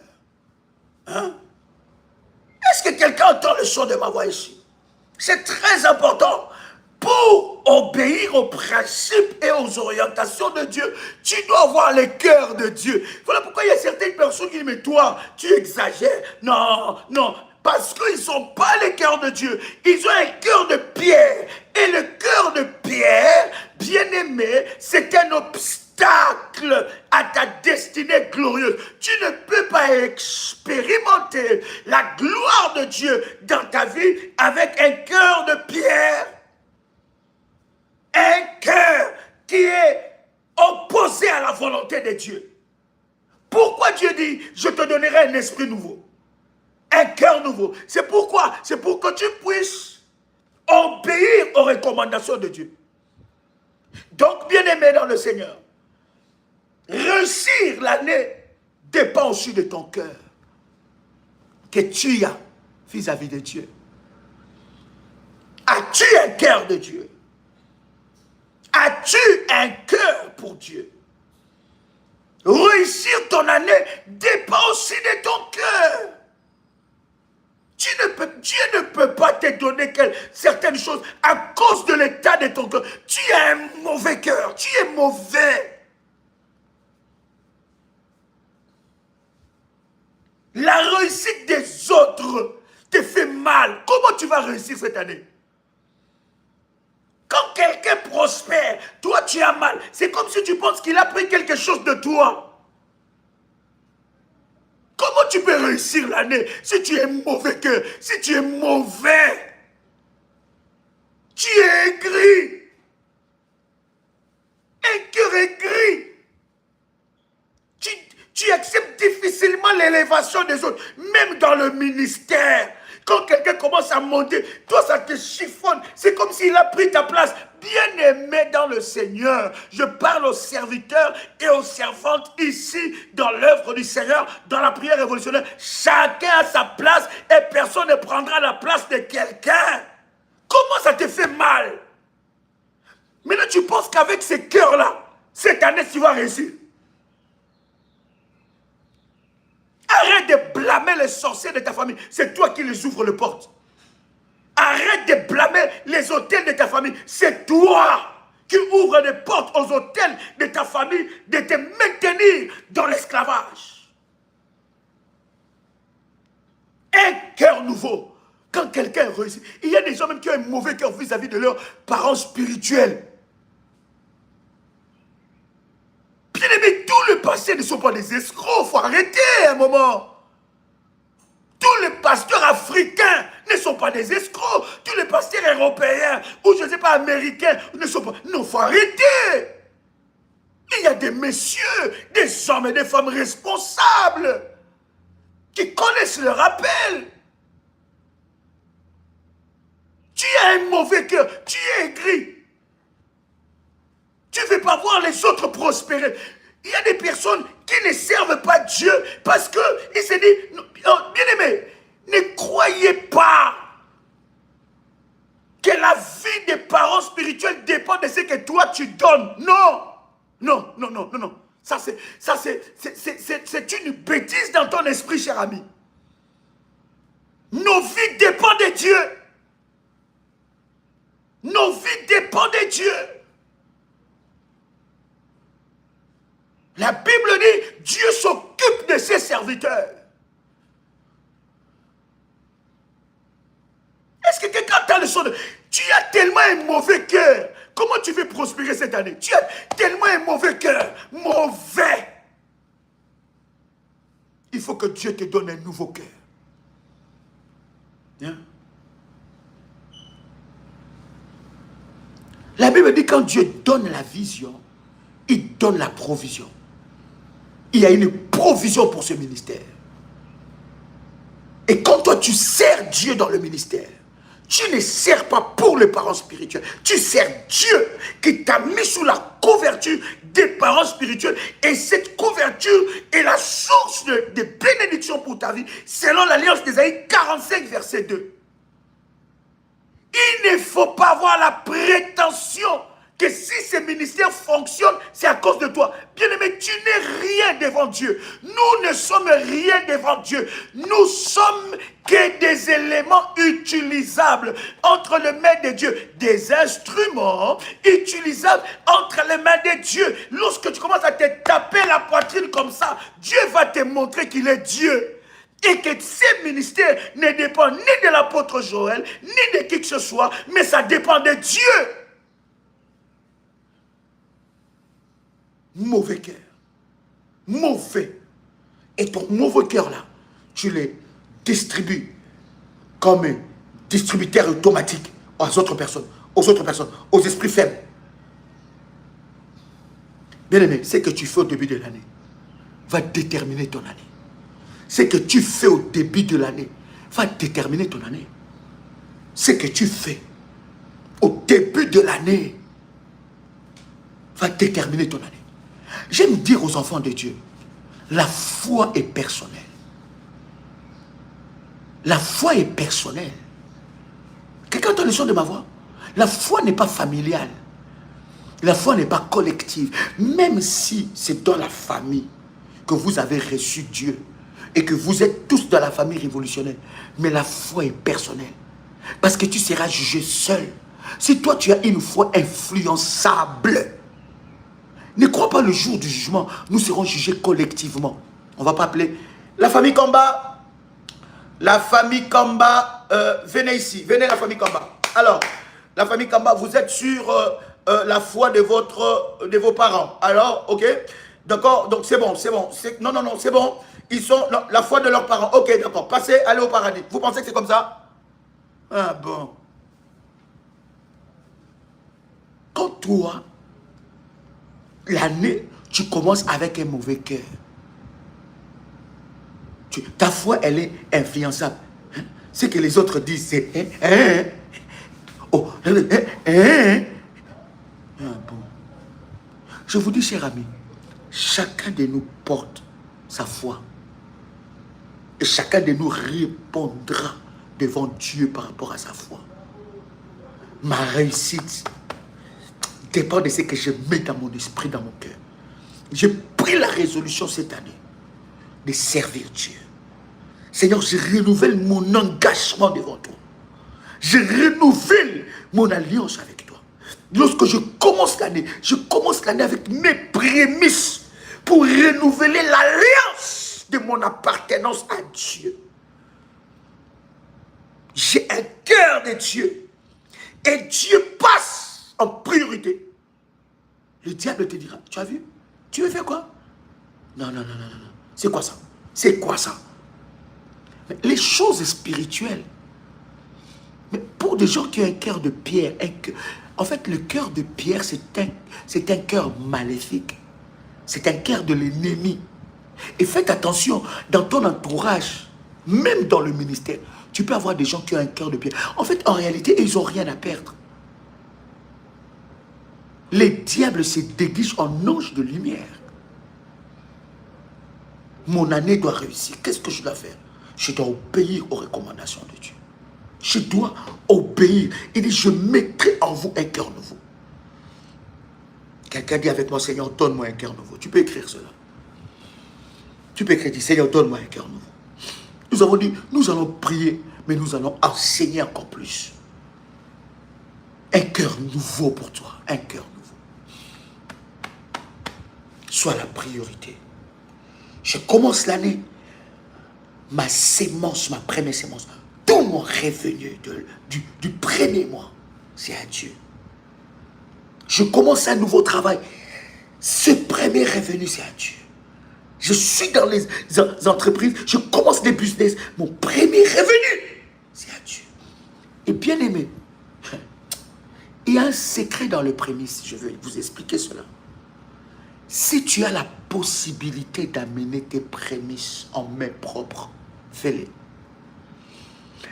Hein? Est-ce que quelqu'un entend le son de ma voix ici? C'est très important. Pour obéir aux principes et aux orientations de Dieu, tu dois avoir le cœur de Dieu. Voilà pourquoi il y a certaines personnes qui disent, mais toi, tu exagères. Non, non, parce qu'ils n'ont pas le cœur de Dieu. Ils ont un cœur de pierre. Et le cœur de pierre, bien aimé, c'est un obstacle à ta destinée glorieuse. Tu ne peux pas expérimenter la gloire de Dieu dans ta vie avec un cœur de pierre. Un cœur qui est opposé à la volonté de Dieu. Pourquoi Dieu dit, je te donnerai un esprit nouveau, un cœur nouveau? C'est pourquoi? C'est pour que tu puisses obéir aux recommandations de Dieu. Donc, bien-aimé dans le Seigneur, réussir l'année dépend aussi de ton cœur que tu as vis-à-vis de Dieu. As-tu un cœur de Dieu? As-tu un cœur pour Dieu? Réussir ton année dépend aussi de ton cœur. Dieu ne peut pas te donner certaines choses à cause de l'état de ton cœur. Tu as un mauvais cœur, tu es mauvais. La réussite des autres te fait mal. Comment tu vas réussir cette année? Quand quelqu'un prospère, toi tu as mal. C'est comme si tu penses qu'il a pris quelque chose de toi. Comment tu peux réussir l'année si tu es mauvais cœur, si tu es mauvais? Tu es aigri. Un cœur aigri. Tu acceptes difficilement l'élévation des autres, même dans le ministère. Quand quelqu'un commence à monter, toi ça te chiffonne. C'est comme s'il a pris ta place. Bien-aimé dans le Seigneur, je parle aux serviteurs et aux servantes ici dans l'œuvre du Seigneur, dans la prière révolutionnaire. Chacun a sa place et personne ne prendra la place de quelqu'un. Comment ça te fait mal? Maintenant, tu penses qu'avec ces cœurs-là, cette année, tu vas réussir. Arrête de blâmer les sorciers de ta famille. C'est toi qui les ouvres les portes. Arrête de blâmer les hôtels de ta famille. C'est toi qui ouvres les portes aux hôtels de ta famille de te maintenir dans l'esclavage. Un cœur nouveau. Quand quelqu'un réussit, il y a des gens même qui ont un mauvais cœur vis-à-vis de leurs parents spirituels. Bien aimé, tous les pasteurs ne sont pas des escrocs. Il faut arrêter un moment. Tous les pasteurs africains ne sont pas des escrocs. Tous les pasteurs européens ou je ne sais pas américains ne sont pas... Non, il faut arrêter. Il y a des messieurs, des hommes et des femmes responsables qui connaissent le rappel. Tu as un mauvais cœur, tu es aigri. Tu ne veux pas voir les autres prospérer. Il y a des personnes qui ne servent pas Dieu parce qu'ils se disent, oh, bien aimé, ne croyez pas que la vie des parents spirituels dépend de ce que toi tu donnes. Non, non, non, non, non, non. Ça c'est une bêtise dans ton esprit, cher ami. Nos vies dépendent de Dieu. Nos vies dépendent de Dieu. La Bible dit, Dieu s'occupe de ses serviteurs. Est-ce que quelqu'un t'a le son de... Tu as tellement un mauvais cœur. Comment tu veux prospérer cette année? Tu as tellement un mauvais cœur. Mauvais. Il faut que Dieu te donne un nouveau cœur. Hein? La Bible dit, quand Dieu donne la vision, il donne la provision. Il y a une provision pour ce ministère. Et quand toi tu sers Dieu dans le ministère, tu ne sers pas pour les parents spirituels. Tu sers Dieu qui t'a mis sous la couverture des parents spirituels. Et cette couverture est la source de bénédiction pour ta vie, selon l'Alliance d'Ésaïe 45, verset 2. Il ne faut pas avoir la prétention que si ce ministère fonctionne, c'est à cause de toi. Bien-aimé, tu n'es rien devant Dieu. Nous ne sommes rien devant Dieu. Nous sommes que des éléments utilisables entre les mains de Dieu. Des instruments utilisables entre les mains de Dieu. Lorsque tu commences à te taper la poitrine comme ça, Dieu va te montrer qu'il est Dieu. Et que ce ministère ne dépend ni de l'apôtre Joël, ni de qui que ce soit, mais ça dépend de Dieu. Mauvais cœur. Mauvais. Et ton mauvais cœur là, tu les distribues comme un distributeur automatique aux autres personnes, aux esprits faibles. Bien aimé, ce que tu fais au début de l'année va déterminer ton année. Ce que tu fais au début de l'année va déterminer ton année. Ce que tu fais au début de l'année va déterminer ton année. J'aime dire aux enfants de Dieu, la foi est personnelle. La foi est personnelle. Quelqu'un entend le son de ma voix? La foi n'est pas familiale. La foi n'est pas collective. Même si c'est dans la famille que vous avez reçu Dieu et que vous êtes tous dans la famille révolutionnaire, mais la foi est personnelle. Parce que tu seras jugé seul. Si toi tu as une foi influençable, ne crois pas le jour du jugement, nous serons jugés collectivement. On ne va pas appeler la famille Kamba. La famille Kamba, venez ici, venez la famille Kamba. Alors, la famille Kamba, vous êtes sur la foi de vos parents. Alors, ok, d'accord, donc c'est bon, c'est bon. Non, non, non, c'est bon. Ils sont la foi de leurs parents. Ok, d'accord, passez, allez au paradis. Vous pensez que c'est comme ça? Ah bon. Quand toi, l'année, tu commences avec un mauvais cœur. Ta foi, elle est influençable. Ce que les autres disent, c'est... Oh, ah bon. Je vous dis, cher ami, chacun de nous porte sa foi. Et chacun de nous répondra devant Dieu par rapport à sa foi. Ma réussite dépend de ce que je mets dans mon esprit, dans mon cœur. J'ai pris la résolution cette année de servir Dieu. Seigneur, je renouvelle mon engagement devant toi. Je renouvelle mon alliance avec toi. Lorsque je commence l'année avec mes prémices pour renouveler l'alliance de mon appartenance à Dieu. J'ai un cœur de Dieu. Et Dieu passe en priorité. Le diable te dira, tu as vu? Tu veux faire quoi? Non. C'est quoi ça? C'est quoi ça? Les choses spirituelles. Mais pour des gens qui ont un cœur de pierre, en fait, le cœur de pierre, c'est un cœur maléfique. C'est un cœur de l'ennemi. Et faites attention, dans ton entourage, même dans le ministère, tu peux avoir des gens qui ont un cœur de pierre. En fait, en réalité, ils n'ont rien à perdre. Les diables se déguisent en anges de lumière. Mon année doit réussir. Qu'est-ce que je dois faire? Je dois obéir aux recommandations de Dieu. Je dois obéir. Il dit, je mettrai en vous un cœur nouveau. Quelqu'un dit avec moi, Seigneur, donne-moi un cœur nouveau. Tu peux écrire cela. Tu peux écrire, Seigneur, donne-moi un cœur nouveau. Nous avons dit, nous allons prier, mais nous allons enseigner encore plus. Un cœur nouveau pour toi. Un cœur nouveau. Sois la priorité. Je commence l'année. Ma sémence, ma première sémence, tout mon revenu du premier mois, c'est à Dieu. Je commence un nouveau travail. Ce premier revenu, c'est à Dieu. Je suis dans les entreprises, je commence des business. Mon premier revenu, c'est à Dieu. Et bien aimé, il y a un secret dans le prémisse. Je vais vous expliquer cela. Si tu as la possibilité d'amener tes prémices en main propre, fais-les.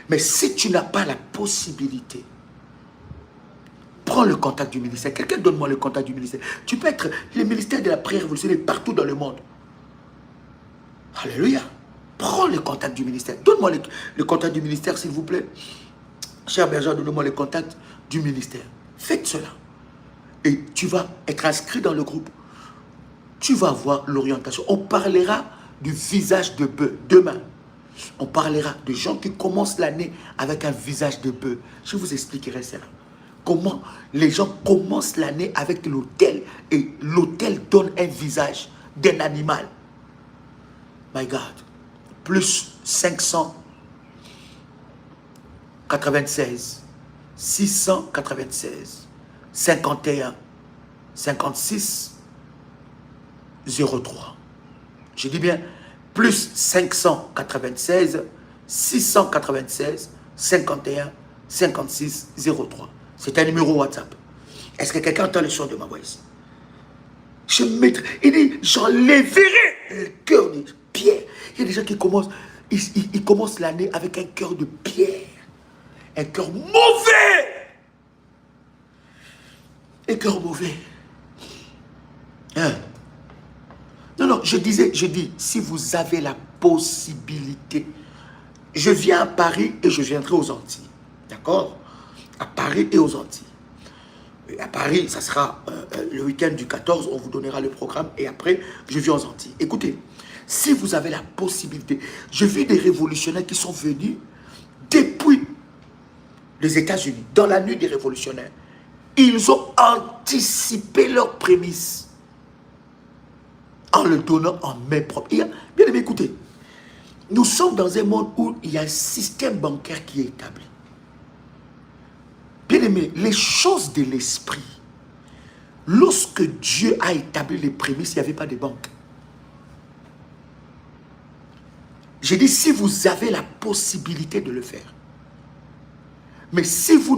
Mais si tu n'as pas la possibilité, prends le contact du ministère. Quelqu'un donne-moi le contact du ministère. Tu peux être le ministère de la prière révolutionnaire partout dans le monde. Alléluia. Prends le contact du ministère. Donne-moi le contact du ministère, s'il vous plaît. Cher Berger, donne-moi le contact du ministère. Faites cela. Et tu vas être inscrit dans le groupe. Tu vas voir l'orientation. On parlera du visage de bœuf demain. On parlera de gens qui commencent l'année avec un visage de bœuf. Je vous expliquerai cela. Comment les gens commencent l'année avec l'autel et l'autel donne un visage d'un animal. My God. Plus 596, 696, 51, 56, 03. Je dis bien plus 596, 696, 51, 56, 03. C'est un numéro WhatsApp. Est-ce que quelqu'un entend le son de ma voix ici? Je mettrai, il dit, j'enlèverai le cœur de pierre. Il y a des gens qui commencent, ils commencent l'année avec un cœur de pierre. Un cœur mauvais. Un cœur mauvais. Hein? Non, je dis, si vous avez la possibilité, je viens à Paris et je viendrai aux Antilles. D'accord? À Paris et aux Antilles. Et à Paris, ça sera le week-end du 14, on vous donnera le programme et après, je viens aux Antilles. Écoutez, si vous avez la possibilité, je vis des révolutionnaires qui sont venus depuis les États-Unis, dans la nuit des révolutionnaires. Ils ont anticipé leurs prémices en le donnant en main propre. Bien aimé, écoutez, nous sommes dans un monde où il y a un système bancaire qui est établi. Bien aimé, les choses de l'esprit, lorsque Dieu a établi les prémices, il n'y avait pas de banque. J'ai dit, si vous avez la possibilité de le faire, mais si vous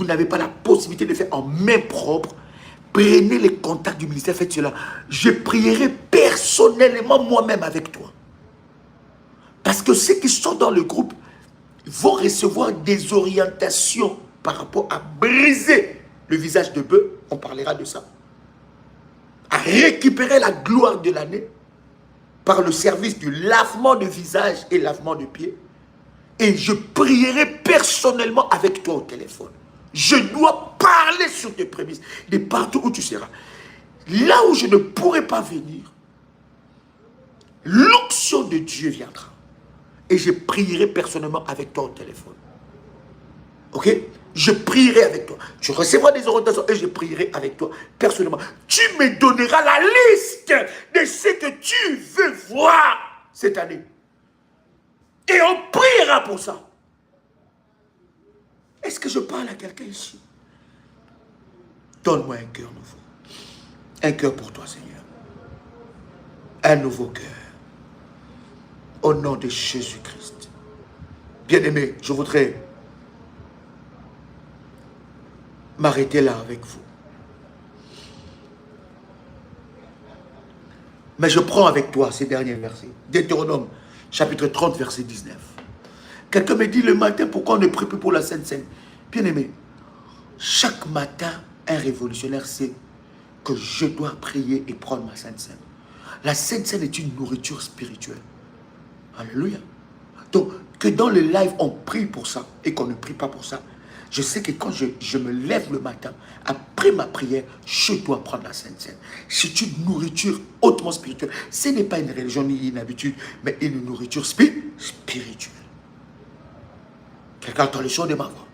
n'avez pas la possibilité de le faire en main propre, prenez les contacts du ministère, faites cela. Je prierai personnellement moi-même avec toi. Parce que ceux qui sont dans le groupe vont recevoir des orientations par rapport à briser le visage de bœuf. On parlera de ça. À récupérer la gloire de l'année par le service du lavement de visage et lavement de pied. Et je prierai personnellement avec toi au téléphone. Je dois parler sur tes prémices, de partout où tu seras. Là où je ne pourrai pas venir, l'onction de Dieu viendra. Et je prierai personnellement avec toi au téléphone. Ok? Je prierai avec toi. Tu recevras des orientations et je prierai avec toi personnellement. Tu me donneras la liste de ce que tu veux voir cette année. Et on priera pour ça. Est-ce que je parle à quelqu'un ici? Donne-moi un cœur nouveau. Un cœur pour toi, Seigneur. Un nouveau cœur. Au nom de Jésus-Christ. Bien-aimé, je voudrais m'arrêter là avec vous. Mais je prends avec toi ces derniers versets. Deutéronome, chapitre 30, verset 19. Quelqu'un me dit le matin, pourquoi on ne prie plus pour la Sainte Seine? Bien-aimé, chaque matin, un révolutionnaire sait que je dois prier et prendre ma Sainte Seine. La Sainte Seine est une nourriture spirituelle. Alléluia. Donc, que dans le live, on prie pour ça et qu'on ne prie pas pour ça. Je sais que quand je me lève le matin, après ma prière, je dois prendre la Sainte Seine. C'est une nourriture hautement spirituelle. Ce n'est pas une religion ni une habitude, mais une nourriture spirituelle. Quelqu'un entend le son de ma voix?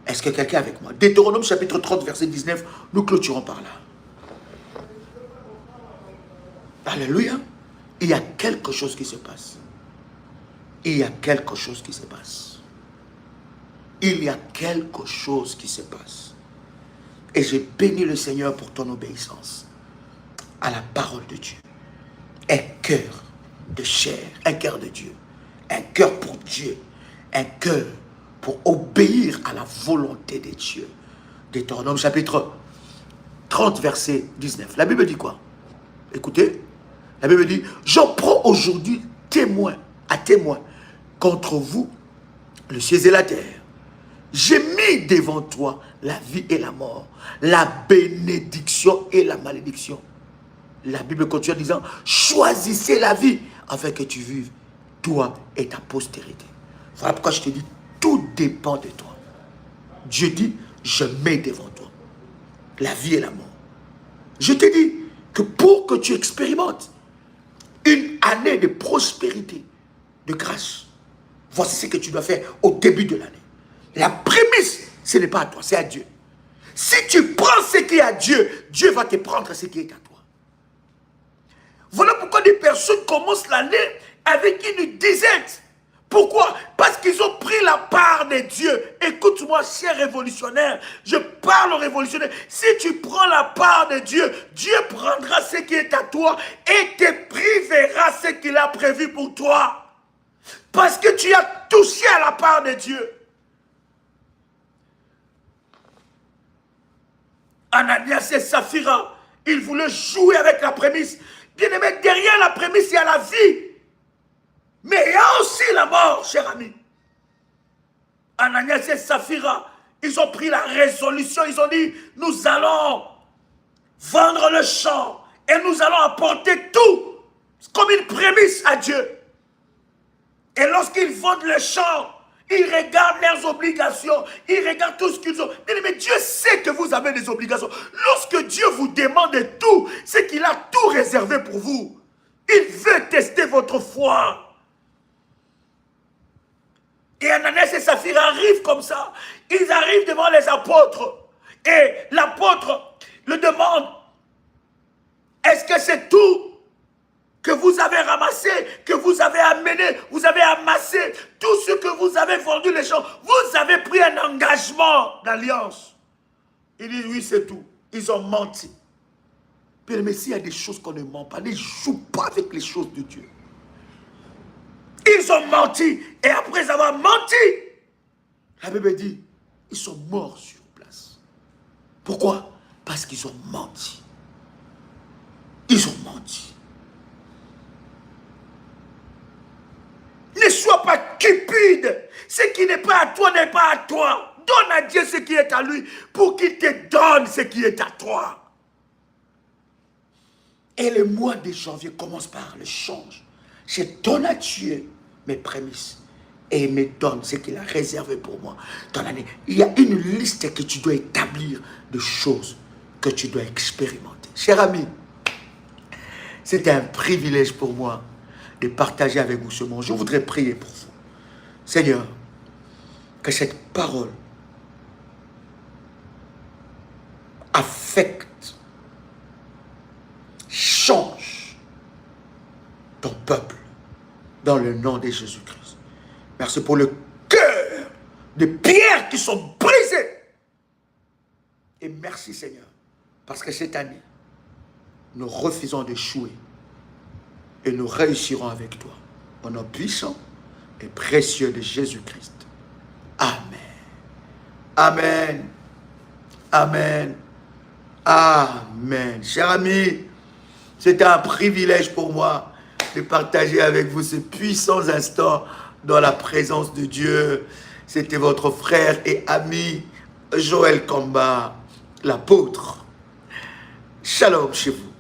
Est-ce que quelqu'un est avec moi? Deutéronome chapitre 30, verset 19, nous clôturons par là. Alléluia. Il y a quelque chose qui se passe. Il y a quelque chose qui se passe. Il y a quelque chose qui se passe. Et j'ai béni le Seigneur pour ton obéissance à la parole de Dieu. Un cœur de chair, un cœur de Dieu. Un cœur pour Dieu. Un cœur pour obéir à la volonté de Dieu. Deutéronome chapitre 30, verset 19. La Bible dit quoi? Écoutez, la Bible dit, j'en prends aujourd'hui témoin contre vous, le ciel et la terre. J'ai mis devant toi la vie et la mort, la bénédiction et la malédiction. La Bible continue en disant, choisissez la vie afin que tu vives, toi et ta postérité. Voilà pourquoi je te dis, tout dépend de toi. Dieu dit, je mets devant toi la vie et la mort. Je te dis que pour que tu expérimentes une année de prospérité, de grâce, voici ce que tu dois faire au début de l'année. La prémisse, ce n'est pas à toi, c'est à Dieu. Si tu prends ce qui est à Dieu, Dieu va te prendre ce qui est à toi. Voilà pourquoi des personnes commencent l'année avec une disette. Pourquoi? Parce qu'ils ont pris la part de Dieu. Écoute-moi, cher révolutionnaire, je parle aux révolutionnaires. Si tu prends la part de Dieu, Dieu prendra ce qui est à toi et te privera ce qu'il a prévu pour toi. Parce que tu as touché à la part de Dieu. Ananias et Saphira, ils voulaient jouer avec la prémisse. Bien aimé, derrière la prémisse, il y a la vie. Mais il y a aussi la mort, cher ami. Ananias et Saphira, ils ont pris la résolution, ils ont dit, nous allons vendre le champ et nous allons apporter tout comme une prémisse à Dieu. Et lorsqu'ils vendent le champ, ils regardent leurs obligations, ils regardent tout ce qu'ils ont. Mais Dieu sait que vous avez des obligations. Lorsque Dieu vous demande tout, c'est qu'il a tout réservé pour vous. Il veut tester votre foi. Et Ananias et Saphira arrivent comme ça. Ils arrivent devant les apôtres. Et l'apôtre le demande, est-ce que c'est tout que vous avez ramassé, que vous avez amené, vous avez amassé, tout ce que vous avez vendu les gens, vous avez pris un engagement d'alliance? Il dit, oui, c'est tout. Ils ont menti. Mais s'il y a des choses qu'on ne ment pas, ne joue pas avec les choses de Dieu. Ils ont menti. Et après avoir menti, la Bible dit, ils sont morts sur place. Pourquoi? Parce qu'ils ont menti. Ils ont menti. Ne sois pas cupide. Ce qui n'est pas à toi n'est pas à toi. Donne à Dieu ce qui est à lui pour qu'il te donne ce qui est à toi. Et le mois de janvier commence par le change. Je donne à Dieu mes prémices et il me donne ce qu'il a réservé pour moi dans l'année. Il y a une liste que tu dois établir de choses que tu dois expérimenter. Cher ami, c'était un privilège pour moi de partager avec vous ce moment. Je voudrais prier pour vous. Seigneur, que cette parole affecte, change ton peuple dans le nom de Jésus-Christ. Merci pour le cœur de pierres qui sont brisées. Et merci Seigneur, parce que cette année, nous refusons d'échouer et nous réussirons avec toi. Au nom puissant et précieux de Jésus-Christ. Amen. Amen. Amen. Amen. Chers amis, c'est un privilège pour moi de partager avec vous ces puissants instants dans la présence de Dieu. C'était votre frère et ami Joël Kamba, l'apôtre. Shalom chez vous.